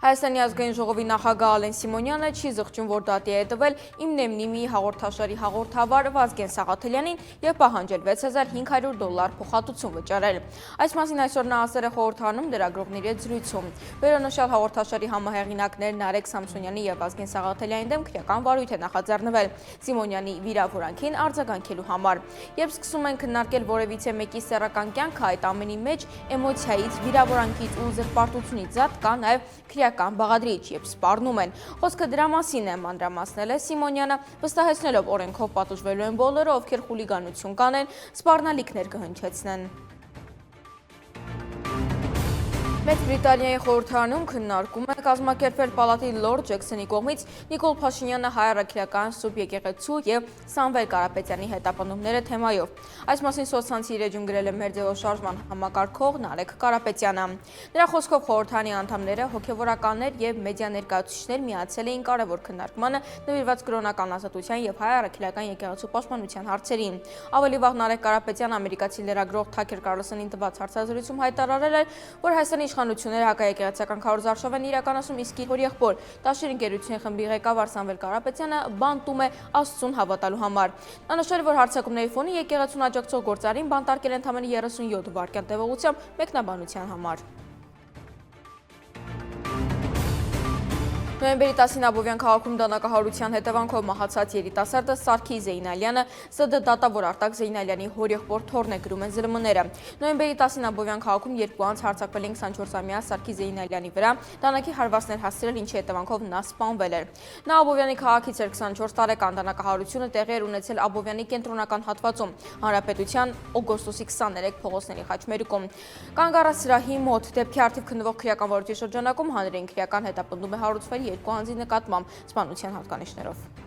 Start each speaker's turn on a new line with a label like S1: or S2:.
S1: Հայաստանի ազգային ժողովի նախագահ Ալեն Սիմոնյանը չի զղջում, որ դատի է տվել «Իմ Նեմնիմի» հաղորդաշարի հաղորդավար Վազգեն Սաղաթելյանին և պահանջել $6500 փոխհատուցում վճարել։ Այս մասին այսօր նա ասել է խորհրդարանում լրագրողների հետ զրույցում։ Վերոնշյալ հաղորդաշարի համահեղինակներ Նարեկ Սամսոնյանի և Վազգեն Սաղաթելյանի դեմ քրեական վարույթ է նախաձեռնվել Սիմոնյանի վիրավորանքին արձագանքելու համար։ Երբ սկսում են քննարկել որևիցե մեկի սեռական կյանքը, այդ ամենի մեջ էմոցիայից, վիրավորանքից ու զրպարտությունից զատ կա նաև քրեական բաղադրիչ, երբ սպառնում են։ Խոսքը դրա մասին է, մանրամասնել է Սիմոնյանը, վստահեցնելով օրենքով պատժվելու են բոլորը, ովքեր խուլիգանություն կանեն, սպառնալիքներ կհնչեցնեն։ Մեծ Բրիտանիայի խորհրդարանում քննարկում է կազմակերպվել պալատի լորդ Ջեքսոնի կողմից Նիկոլ Փաշինյանը հայ-առաքելական Սուրբ եկեղեցու և Սամվել Կարապետյանի հետապնդումները թեմայով։ Այս մասին սոցցանցի իր էջում գրել է մեր ձևոշարժման համակարգող Նարեկ Կարապետյանը։ Նրա խոսքով խորհրդարանի անդամները, հոգևորականներ և մեդիա ներկայացուցիչներ միացել էին կարևոր քննարկմանը նվիրված կրոնական ազատության և հայ-առաքելական եկեղեցու պաշտպանության հարցերին։ Ավելի վաղ Նարեկ Կարապետյանը ամերիկացի լրագրող Թաքեր Կարլսոնին տված հարցազրույցում հայտարարել էր, որ Հայաստանի իշխանությունները հակաեկեղեցական քարոզարշավ են իրականացնում, իսկ իր հորեղբոր Տաշիր ընկերությունի խմբի ղեկավար Սամվել Կարապետյանը բանտում է Աստծուն հավատալու համար։ Նա նշել է, որ հարձակումների ֆոնին եկեղեցուն աջակցող գործարին բանտարկել են ընդամենը 37 վայրկյան տևողությամբ մեկնաբանության համար։ Նոյեմբերի 10-ին Աբովյան քաղաքում դանակահարության հետևանքով մահացած երիտասարդը Սարգիս Զեյնալյանը ՍԴ դատավոր Արտակ Զեյնալյանի հորեղբոր թոռն է, գրում են ԶԼՄ-ները։ Նոյեմբերի 10-ին Աբովյան քաղաքում երկու անձ հարձակվել են 24-ամյա Սարգիս Զեյնալյանի վրա, դանակի հարվածներ հասցրել, ինչի հետևանքով նա սպանվել էր։ Նա Աբովյանի քաղաքից էր, 24 տարեկան դանակահարությունը տեղի էր ունեցել Աբովյանի կենտրոնական հատվածում, Հանրապետության օգոստոսի 23 փողոցների խաչմերուկում։ Կանգ առած սրահի մոտ դեպքի առթիվ քննվող քրեական վարույթի շրջանակում հանրային քրեական հետապնդում է հարուցվել երկու անձի նկատմամբ սպանության հատկանիշներով։